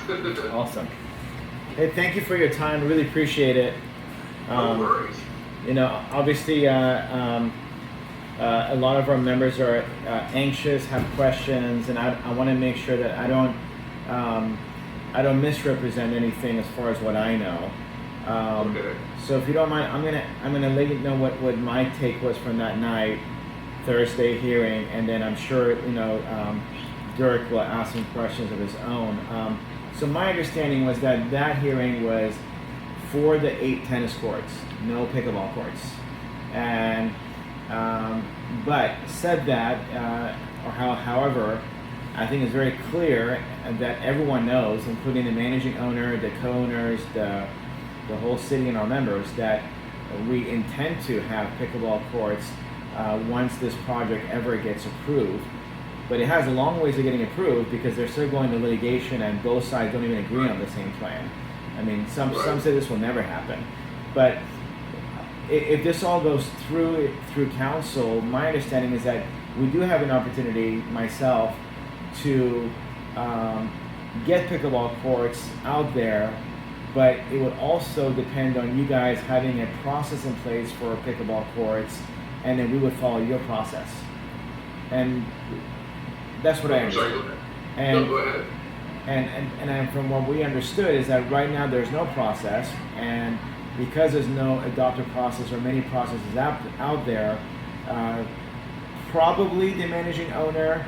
Awesome. Hey, thank you for your time. I really appreciate it. No worries. Obviously, a lot of our members are anxious, have questions, and I want to make sure that I don't misrepresent anything as far as what I know. Okay. So if you don't mind, I'm gonna let you know what my take was from that night, Thursday hearing, and then I'm sure Dirk will ask some questions of his own. So my understanding was that hearing was for the 8 tennis courts, no pickleball courts, and but said that, however, I think it's very clear that everyone knows, including the managing owner, the co-owners, the whole city and our members, that we intend to have pickleball courts once this project ever gets approved. But it has a long ways of getting approved because they're still going to litigation and both sides don't even agree on the same plan. I mean, some say this will never happen. But if this all goes through council, my understanding is that we do have an opportunity, myself, to get pickleball courts out there, but it would also depend on you guys having a process in place for pickleball courts, and then we would follow your process. And that's what I understand. Sorry, go ahead. And, no, go ahead. And from what we understood is that right now there's no process, and because there's no adopted process or many processes out there, probably the managing owner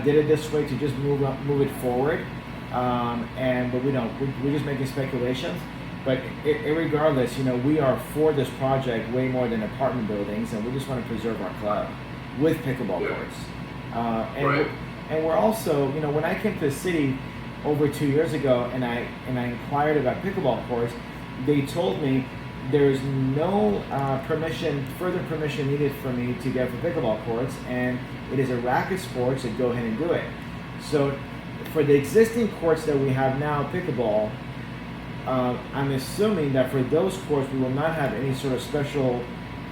did it this way to just move it forward. But we don't. We're just making speculations. But regardless, we are for this project way more than apartment buildings, and we just want to preserve our club with pickleball courts. And we're also, when I came to the city over 2 years ago, and I inquired about pickleball courts, they told me there's no further permission needed for me to get for pickleball courts, and it is a racket sport, so go ahead and do it. So for the existing courts that we have now, pickleball, I'm assuming that for those courts we will not have any sort of special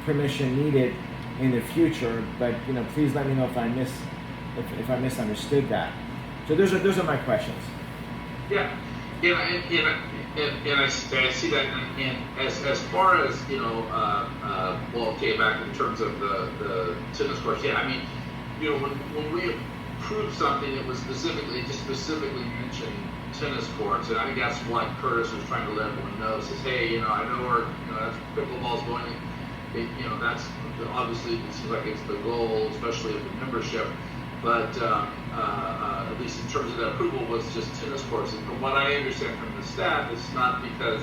permission needed in the future. But please let me know if I misunderstood that. So those are my questions. Yeah, and I see that. And as far as back in terms of the tennis courts, yeah, I mean, when we approved something, it was specifically mentioned tennis courts, and I think that's what Curtis was trying to let everyone know. Says, hey, I know where that's pickleball's going. That's obviously it seems like it's the goal, especially of the membership. But at least in terms of the approval, was just tennis courts. And from what I understand from the staff, it's not because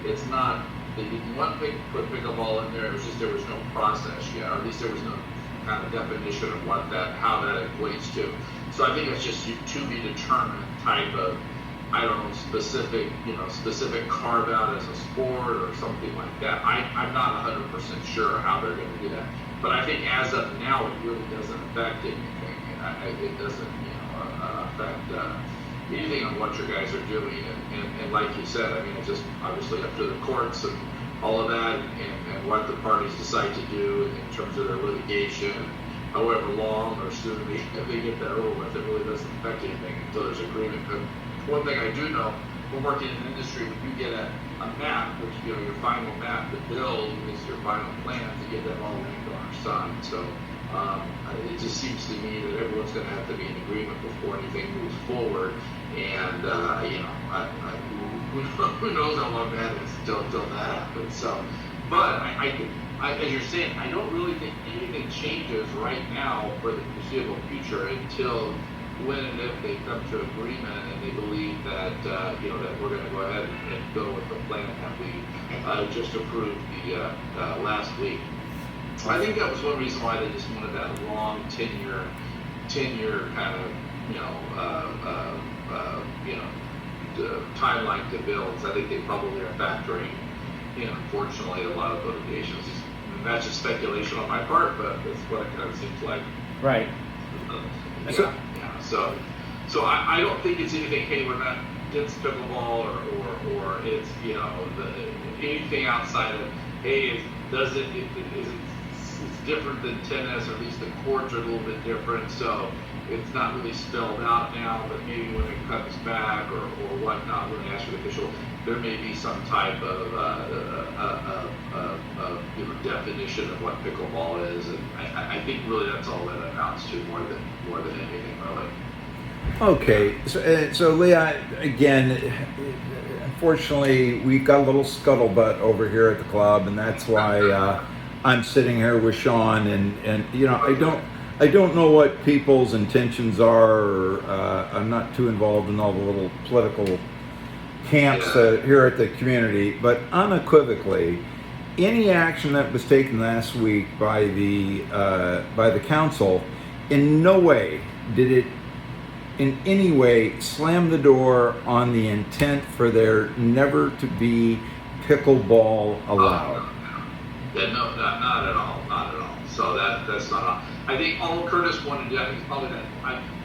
it's not they didn't want to put pickleball in there. It was just there was no process yet, or at least there was no kind of definition of how that equates to. So I think it's just to be determined type of, specific carve out as a sport or something like that. I'm not 100% sure how they're going to do that. But I think as of now, it really doesn't affect anything. It doesn't, affect anything on what you guys are doing. And like you said, I mean, it's just obviously up to the courts and all of that, and what the parties decide to do in terms of their litigation, however long or soon if they get that over with. It really doesn't affect anything until there's agreement. But one thing I do know, we're working in an industry when you get a map, which your final map to build is your final plan, to get that all linked on our side. So it just seems to me that everyone's going to have to be in agreement before anything moves forward. And who knows how long that is until that happens. So, but as you're saying, I don't really think anything changes right now for the foreseeable future until when and if they come to agreement and they believe that that we're going to go ahead and go with the plan that we just approved the last week. I think that was one reason why they just wanted that long 10-year kind of timeline to build. So I think they probably are factoring, unfortunately, a lot of litigations. And that's just speculation on my part, but that's what it kind of seems like. Right. So I don't think it's anything. Hey, we're not against pickleball or it's anything outside of hey, is it different than tennis, or at least the courts are a little bit different. So it's not really spelled out now, but maybe when it comes back or whatnot, when they ask for the official, there may be some type of definition of what pickleball is, and I think really that's all that amounts to more than anything really. Okay, so Leah, again, unfortunately, we've got a little scuttlebutt over here at the club, and that's why I'm sitting here with Sean, and you know, I don't know what people's intentions are, or I'm not too involved in all the little political camps here at the community, but unequivocally, any action that was taken last week by the council, in no way did it in any way slam the door on the intent for there never to be pickleball allowed. Yeah, no, not at all, not at all. So that's not all. I think all Curtis wanted to do, I think probably that,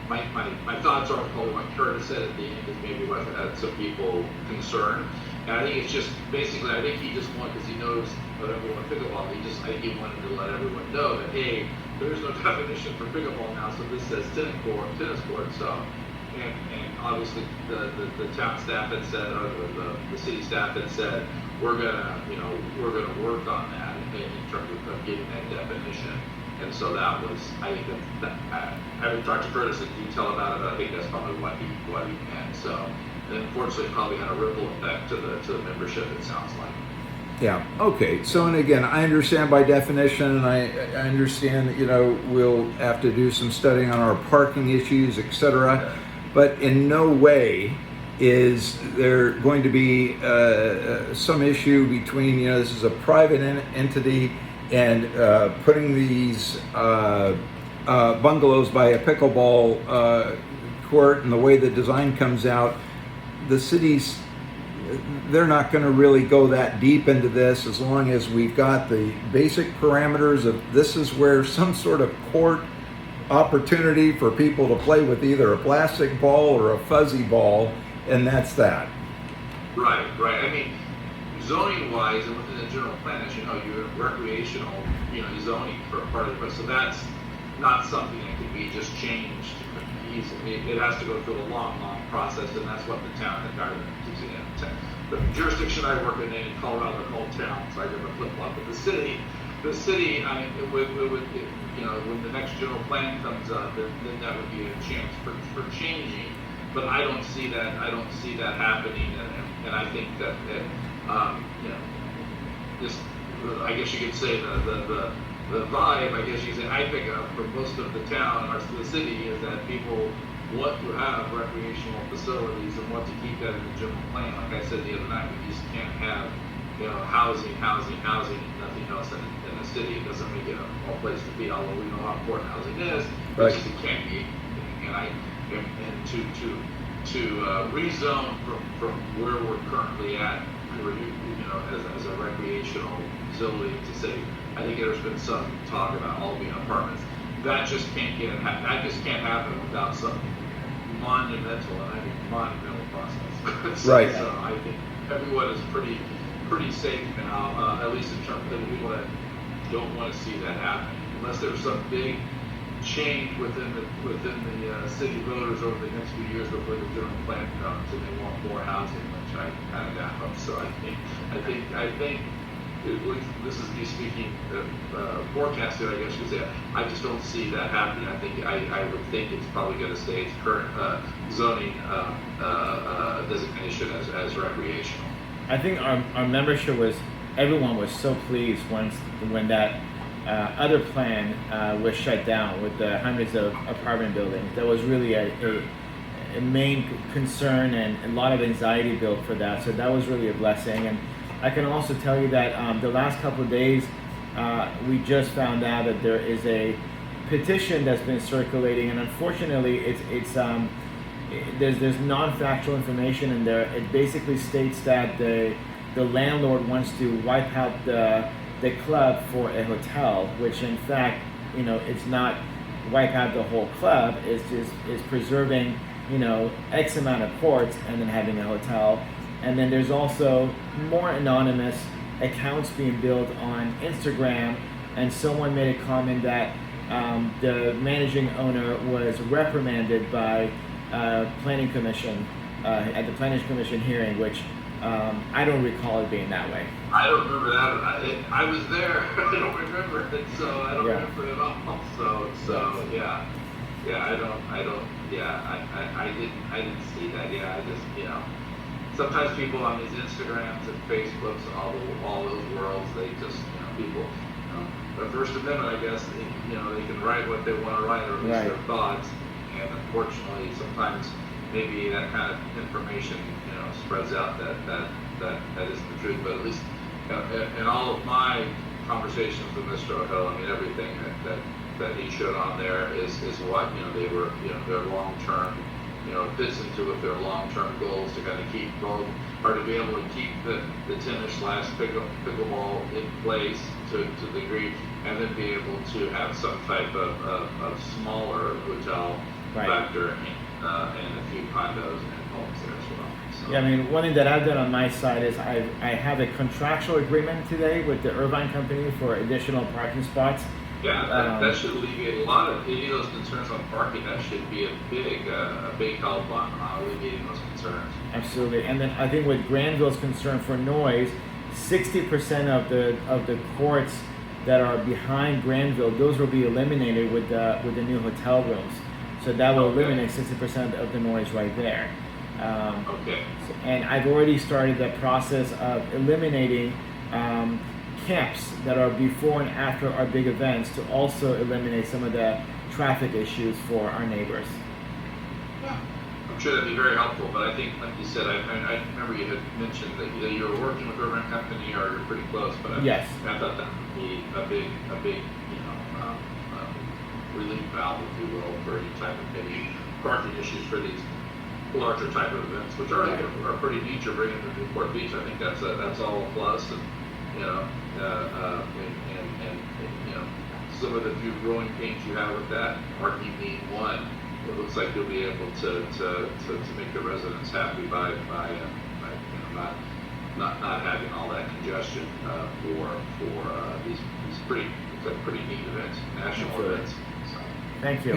my thoughts are probably what Curtis said at the end is maybe what had some people concerned. And I think it's just, basically, I think he just wanted, because he knows what everyone pickleball, I think he wanted to let everyone know that, hey, there's no definition for pickleball now, so this says tennis court. So, and obviously the town staff had said, or the city staff had said, we're gonna work on that in terms of getting that definition. And so that was, I think that having talked to Curtis in detail about it, I think that's probably what he meant. So, and unfortunately, it probably had a ripple effect to the membership. It sounds like. Yeah. Okay. So, and again, I understand by definition, and I understand that, you know, we'll have to do some studying on our parking issues, etc. But in no way is there going to be some issue between, you know, this is a private entity and putting these bungalows by a pickleball court, and the way the design comes out, the city's, they're not going to really go that deep into this as long as we've got the basic parameters of this is where some sort of court opportunity for people to play with either a plastic ball or a fuzzy ball, and that's that. Right. I mean, zoning wise and within the general plan, as you know, you have recreational, you know, zoning for part of it, so that's not something that can be just changed easily. It has to go through a long process, and that's what the town had got to. The jurisdiction I work in Colorado, they're called towns, so I give a flip flop. But the city, I mean, it would, you know, when the next general plan comes up, then that would be a chance for changing. But I don't see that happening, and I think that you know, this, I guess you could say the vibe, I guess you could say, I pick up from most of the town or the city is that people want to have recreational facilities and want to keep that in the general plan. Like I said the other night, we just can't have, you know, housing, and nothing else in the city. It doesn't make it a place to be, although we know how important housing is, right. It can't be. And to rezone from where we're currently at, you know, as a recreational facility, to say, I think there's been some talk about all being apartments. That just can't happen without some monumental process. Right. So I think everyone is pretty safe now, at least in terms of the people that don't want to see that happen, unless there's some big change within the city voters over the next few years before the general plan comes and they want more housing, which I kind of doubt. So I think this is me speaking forecasted, I guess you could say. I just don't see that happening. I would think it's probably going to stay its current zoning designation as recreational. I think our membership everyone was so pleased when that other plan was shut down with the hundreds of apartment buildings. That was really a main concern and a lot of anxiety built for that. So that was really a blessing. And I can also tell you that the last couple of days, we just found out that there is a petition that's been circulating, and unfortunately, there's non-factual information in there. It basically states that the landlord wants to wipe out the club for a hotel, which in fact, you know, it's not wipe out the whole club. It's preserving, you know, X amount of courts and then having a hotel. And then there's also more anonymous accounts being built on Instagram, and someone made a comment that the managing owner was reprimanded by planning commission at the planning commission hearing, which I don't recall it being that way. I don't remember that. I was there. I don't remember it, so I don't Yeah. remember it at all. So yeah, I didn't see that. Yeah, I just, sometimes people on these Instagrams and Facebooks and all those worlds, they just, people, the First Amendment, I guess, they can write what they want to write, or at least their thoughts, and unfortunately, sometimes maybe that kind of information, spreads out that isn't the truth. But at least in all of my conversations with Mr. O'Hill, I mean, everything that he showed on there is what they were, their long term, fits into with their long term goals to kind of keep both, or to be able to keep the tennis / pickleball in place to the degree, and then be able to have some type of smaller hotel factor and a few condos and homes there as well. So. Yeah, I mean, one thing that I've done on my side is I have a contractual agreement today with the Irvine company for additional parking spots. Yeah, that should alleviate a lot of any of those concerns on parking. That should be a big help on alleviating those concerns. Absolutely, and then I think with Granville's concern for noise, 60% of the courts that are behind Granville, those will be eliminated with the new hotel rooms. So that will eliminate 60% of the noise right there. And I've already started the process of eliminating camps that are before and after our big events to also eliminate some of the traffic issues for our neighbors. Yeah, I'm sure that'd be very helpful. But I think, like you said, I remember you had mentioned that either you were working with Urban Company or you're pretty close. But yes, I thought that would be a big relief valve, if you will, for any type of maybe parking issues for these larger type of events, which are pretty neat. You're bringing to Newport Beach. I think that's all a plus, and some of the few growing pains you have with that, parking being one, it looks like you'll be able to make the residents happy by not having all that congestion for these pretty neat events, national events. So. Thank you.